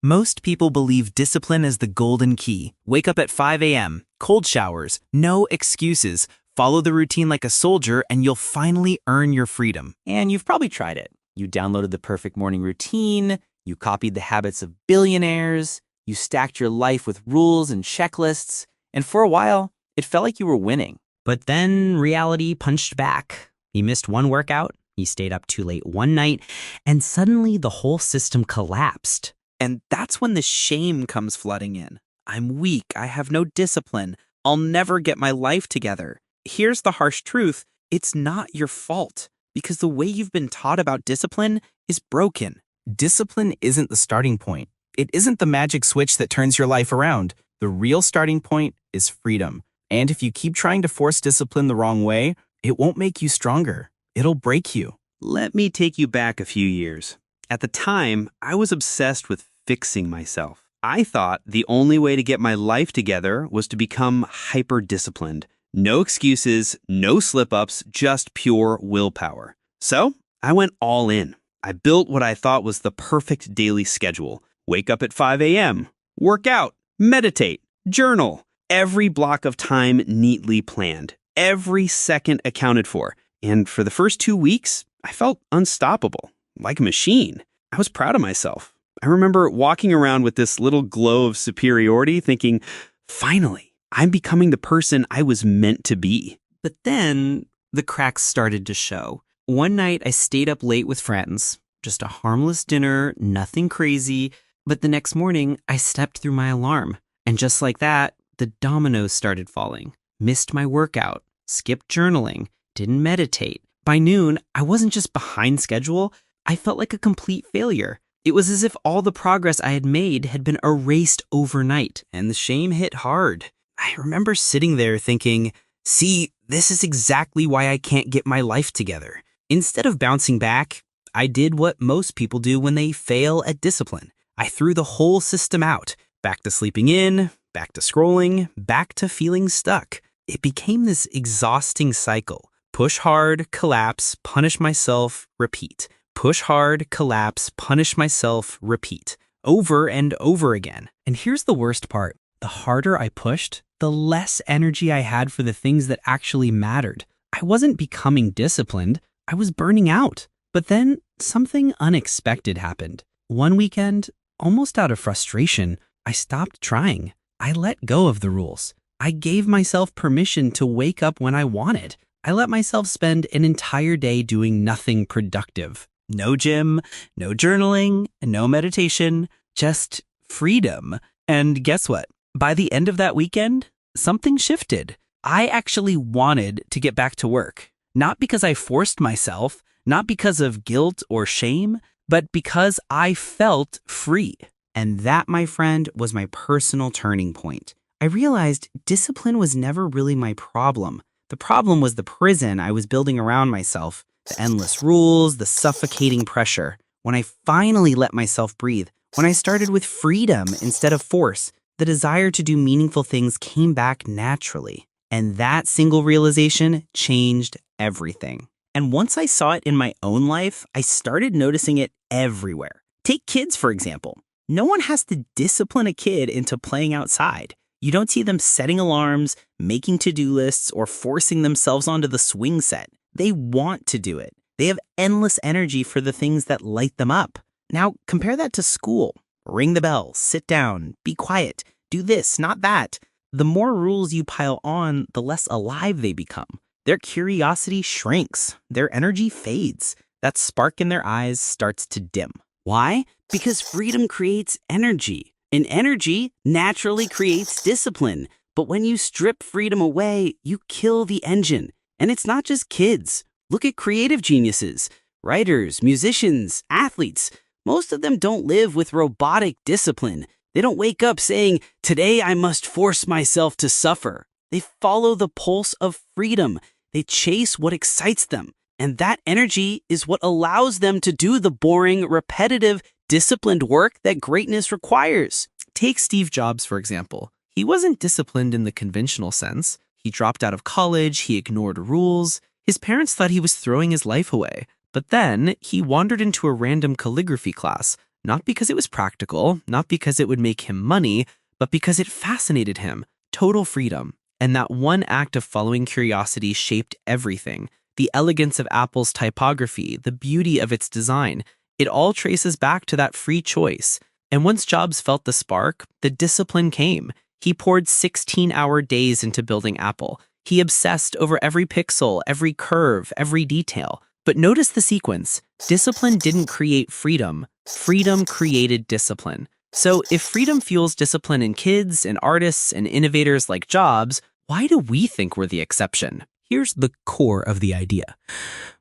Most people believe discipline is the golden key. Wake up at 5 a.m., cold showers, no excuses. Follow the routine like a soldier and you'll finally earn your freedom. And you've probably tried it. You downloaded the perfect morning routine, you copied the habits of billionaires, you stacked your life with rules and checklists, and for a while, it felt like you were winning. But then reality punched back. He missed one workout, he stayed up too late one night, and suddenly the whole system collapsed. And that's when the shame comes flooding in. I'm weak, I have no discipline, I'll never get my life together. Here's the harsh truth, it's not your fault, because the way you've been taught about discipline is broken. Discipline isn't the starting point. It isn't the magic switch that turns your life around. The real starting point is freedom. And if you keep trying to force discipline the wrong way, it won't make you stronger. It'll break you. Let me take you back a few years. At the time, I was obsessed with fixing myself. I thought the only way to get my life together was to become hyper-disciplined. No excuses, no slip-ups, just pure willpower. So, I went all in. I built what I thought was the perfect daily schedule. Wake up at 5 a.m., work out, meditate, journal. Every block of time neatly planned. Every second accounted for. And for the first 2 weeks, I felt unstoppable, like a machine. I was proud of myself. I remember walking around with this little glow of superiority thinking, finally, I'm becoming the person I was meant to be. But then the cracks started to show. One night I stayed up late with friends, just a harmless dinner, nothing crazy. But the next morning I stepped through my alarm. And just like that, the dominoes started falling. Missed my workout, skipped journaling, didn't meditate. By noon, I wasn't just behind schedule, I felt like a complete failure. It was as if all the progress I had made had been erased overnight. And the shame hit hard. I remember sitting there thinking, see, this is exactly why I can't get my life together. Instead of bouncing back, I did what most people do when they fail at discipline. I threw the whole system out. Back to sleeping in, back to scrolling, back to feeling stuck. It became this exhausting cycle. Push hard, collapse, punish myself, repeat. Push hard, collapse, punish myself, repeat. Over and over again. And here's the worst part. The harder I pushed, the less energy I had for the things that actually mattered. I wasn't becoming disciplined. I was burning out. But then something unexpected happened. One weekend, almost out of frustration, I stopped trying. I let go of the rules. I gave myself permission to wake up when I wanted. I let myself spend an entire day doing nothing productive. No gym, no journaling, no meditation, just freedom. And guess what? By the end of that weekend, something shifted. I actually wanted to get back to work. Not because I forced myself, not because of guilt or shame, but because I felt free. And that, my friend, was my personal turning point. I realized discipline was never really my problem. The problem was the prison I was building around myself, the endless rules, the suffocating pressure. When I finally let myself breathe, when I started with freedom instead of force, the desire to do meaningful things came back naturally. And that single realization changed everything. And once I saw it in my own life, I started noticing it everywhere. Take kids, for example. No one has to discipline a kid into playing outside. You don't see them setting alarms, making to-do lists, or forcing themselves onto the swing set. They want to do it. They have endless energy for the things that light them up. Now, compare that to school. Ring the bell, sit down, be quiet, do this, not that. The more rules you pile on, the less alive they become. Their curiosity shrinks. Their energy fades. That spark in their eyes starts to dim. Why? Because freedom creates energy. And energy naturally creates discipline. But when you strip freedom away, you kill the engine. And it's not just kids. Look at creative geniuses, writers, musicians, athletes. Most of them don't live with robotic discipline. They don't wake up saying, today I must force myself to suffer. They follow the pulse of freedom. They chase what excites them. And that energy is what allows them to do the boring, repetitive, disciplined work that greatness requires. Take Steve Jobs, for example. He wasn't disciplined in the conventional sense. He dropped out of college, he ignored rules. His parents thought he was throwing his life away. But then he wandered into a random calligraphy class, Not because it was practical, not because it would make him money, but because it fascinated him. Total freedom. And that one act of following curiosity shaped everything. The elegance of Apple's typography, the beauty of its design, it all traces back to that free choice. And once Jobs felt the spark, the discipline came. He poured 16-hour days into building Apple. He obsessed over every pixel, every curve, every detail. But notice the sequence. Discipline didn't create freedom. Freedom created discipline. So if freedom fuels discipline in kids and artists and innovators like Jobs, why do we think we're the exception? Here's the core of the idea.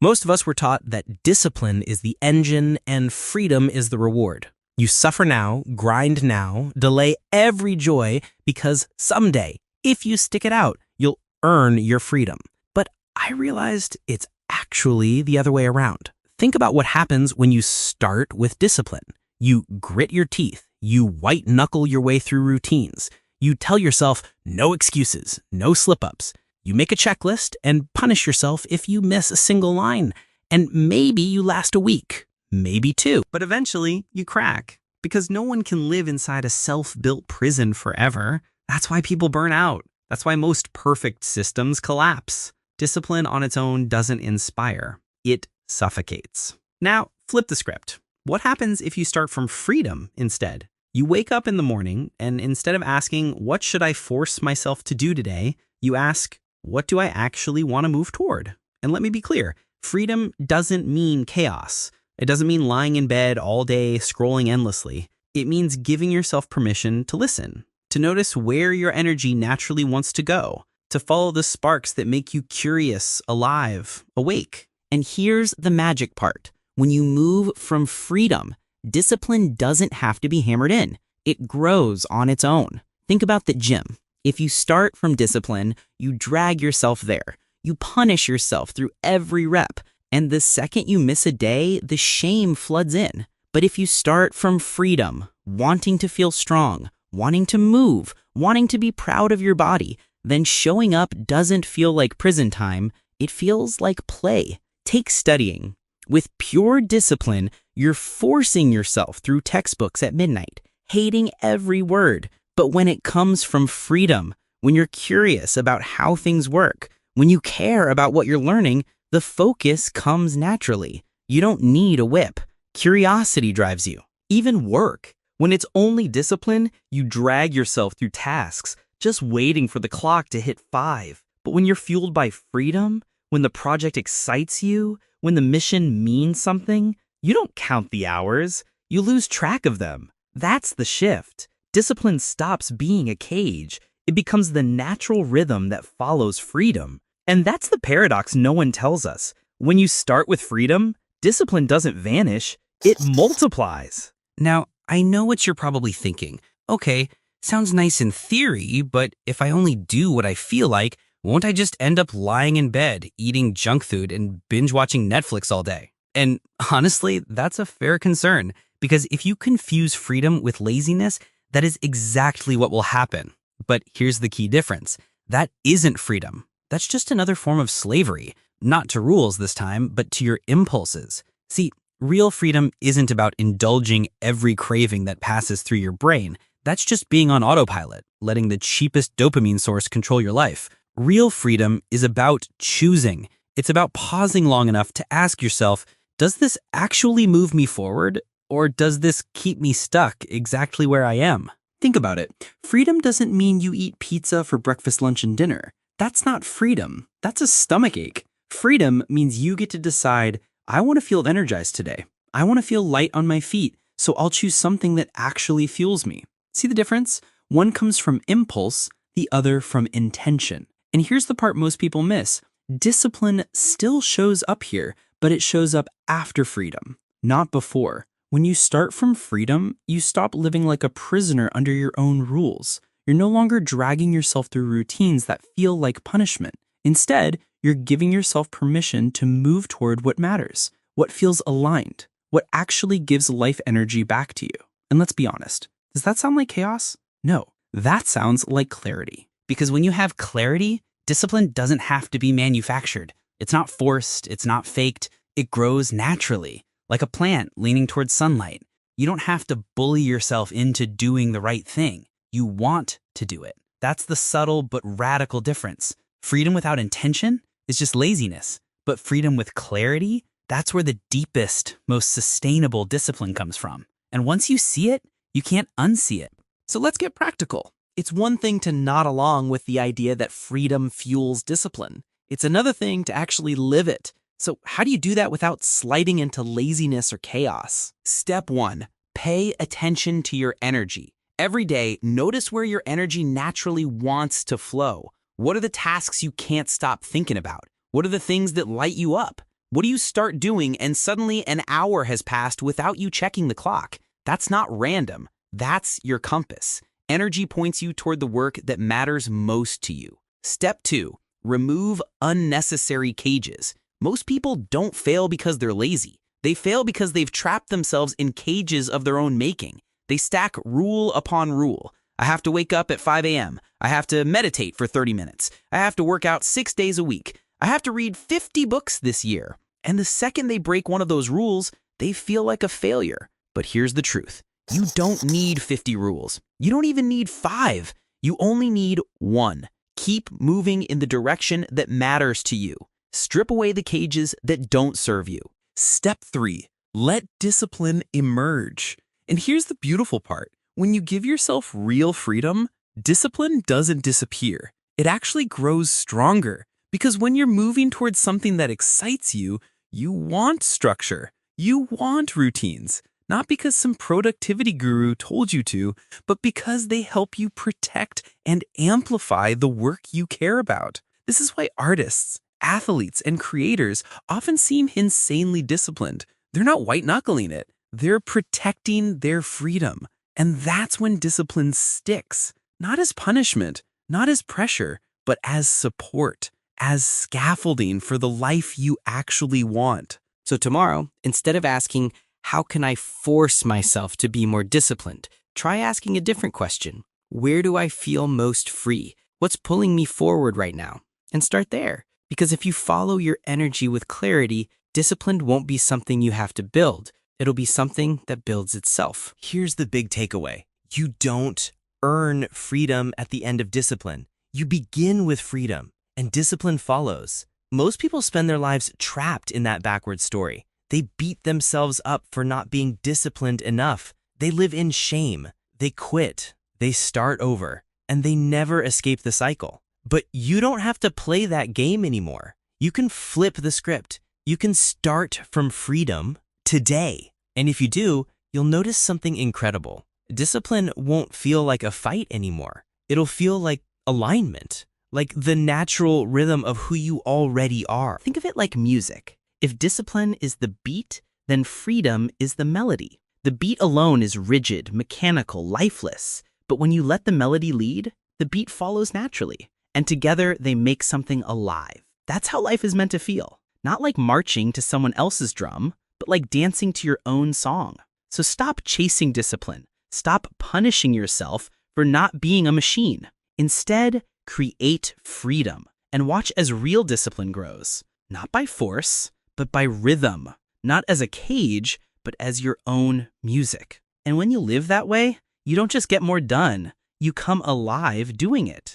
Most of us were taught that discipline is the engine and freedom is the reward. You suffer now, grind now, delay every joy because someday, if you stick it out, you'll earn your freedom. But I realized it's actually the other way around. Think about what happens when you start with discipline. You grit your teeth. You white-knuckle your way through routines. You tell yourself no excuses, no slip-ups. You make a checklist and punish yourself if you miss a single line. And maybe you last a week, maybe two. But eventually, you crack. Because no one can live inside a self-built prison forever. That's why people burn out. That's why most perfect systems collapse. Discipline on its own doesn't inspire. It suffocates. Now, flip the script. What happens if you start from freedom instead? You wake up in the morning, and instead of asking, what should I force myself to do today? You ask, what do I actually want to move toward? And let me be clear, freedom doesn't mean chaos. It doesn't mean lying in bed all day, scrolling endlessly. It means giving yourself permission to listen, to notice where your energy naturally wants to go, to follow the sparks that make you curious, alive, awake. And here's the magic part. When you move from freedom, discipline doesn't have to be hammered in. It grows on its own. Think about the gym. If you start from discipline, you drag yourself there. You punish yourself through every rep. And the second you miss a day, the shame floods in. But if you start from freedom, wanting to feel strong, wanting to move, wanting to be proud of your body, then showing up doesn't feel like prison time. It feels like play. Take studying. With pure discipline, you're forcing yourself through textbooks at midnight, hating every word. But when it comes from freedom, when you're curious about how things work, when you care about what you're learning, the focus comes naturally. You don't need a whip. Curiosity drives you. Even work. When it's only discipline, you drag yourself through tasks, just waiting for the clock to hit 5. But when you're fueled by freedom, when the project excites you, when the mission means something, you don't count the hours. You lose track of them. That's the shift. Discipline stops being a cage. It becomes the natural rhythm that follows freedom. And that's the paradox no one tells us. When you start with freedom, discipline doesn't vanish, it multiplies. Now, I know what you're probably thinking. Okay, sounds nice in theory, but if I only do what I feel like, won't I just end up lying in bed, eating junk food, and binge watching Netflix all day? And honestly, that's a fair concern, because if you confuse freedom with laziness, that is exactly what will happen. But here's the key difference. That isn't freedom. That's just another form of slavery, not to rules this time, but to your impulses. See, real freedom isn't about indulging every craving that passes through your brain. That's just being on autopilot, letting the cheapest dopamine source control your life. Real freedom is about choosing. It's about pausing long enough to ask yourself, does this actually move me forward, or does this keep me stuck exactly where I am? Think about it. Freedom doesn't mean you eat pizza for breakfast, lunch, and dinner. That's not freedom. That's a stomachache. Freedom means you get to decide, I want to feel energized today. I want to feel light on my feet, so I'll choose something that actually fuels me. See the difference? One comes from impulse, the other from intention. And here's the part most people miss. Discipline still shows up here, but it shows up after freedom, not before. When you start from freedom, you stop living like a prisoner under your own rules. You're no longer dragging yourself through routines that feel like punishment. Instead, you're giving yourself permission to move toward what matters, what feels aligned, what actually gives life energy back to you. And let's be honest, does that sound like chaos? No, that sounds like clarity. Because when you have clarity, discipline doesn't have to be manufactured. It's not forced, it's not faked. It grows naturally, like a plant leaning towards sunlight. You don't have to bully yourself into doing the right thing. You want to do it. That's the subtle but radical difference. Freedom without intention is just laziness. But freedom with clarity, that's where the deepest, most sustainable discipline comes from. And once you see it, you can't unsee it. So let's get practical. It's one thing to nod along with the idea that freedom fuels discipline. It's another thing to actually live it. So how do you do that without sliding into laziness or chaos? Step 1, pay attention to your energy. Every day, notice where your energy naturally wants to flow. What are the tasks you can't stop thinking about? What are the things that light you up? What do you start doing and suddenly an hour has passed without you checking the clock? That's not random. That's your compass. Energy points you toward the work that matters most to you. Step 2, remove unnecessary cages. Most people don't fail because they're lazy. They fail because they've trapped themselves in cages of their own making. They stack rule upon rule. I have to wake up at 5 a.m. I have to meditate for 30 minutes. I have to work out 6 days a week. I have to read 50 books this year. And the second they break one of those rules, they feel like a failure. But here's the truth. You don't need 50 rules. You don't even need 5. You only need 1. Keep moving in the direction that matters to you. Strip away the cages that don't serve you. Step 3, let discipline emerge. And here's the beautiful part. When you give yourself real freedom, discipline doesn't disappear. It actually grows stronger. Because when you're moving towards something that excites you, you want structure. You want routines. Not because some productivity guru told you to, but because they help you protect and amplify the work you care about. This is why artists, athletes, and creators often seem insanely disciplined. They're not white-knuckling it. They're protecting their freedom. And that's when discipline sticks. Not as punishment, not as pressure, but as support, as scaffolding for the life you actually want. So tomorrow, instead of asking, how can I force myself to be more disciplined? Try asking a different question. Where do I feel most free? What's pulling me forward right now? And start there. Because if you follow your energy with clarity, discipline won't be something you have to build. It'll be something that builds itself. Here's the big takeaway. You don't earn freedom at the end of discipline. You begin with freedom, and discipline follows. Most people spend their lives trapped in that backward story. They beat themselves up for not being disciplined enough. They live in shame. They quit. They start over. And they never escape the cycle. But you don't have to play that game anymore. You can flip the script. You can start from freedom today. And if you do, you'll notice something incredible. Discipline won't feel like a fight anymore. It'll feel like alignment, like the natural rhythm of who you already are. Think of it like music. If discipline is the beat, then freedom is the melody. The beat alone is rigid, mechanical, lifeless. But when you let the melody lead, the beat follows naturally. And together they make something alive. That's how life is meant to feel. Not like marching to someone else's drum, but like dancing to your own song. So stop chasing discipline. Stop punishing yourself for not being a machine. Instead, create freedom and watch as real discipline grows. Not by force, but by rhythm. Not as a cage, but as your own music. And when you live that way, you don't just get more done. You come alive doing it.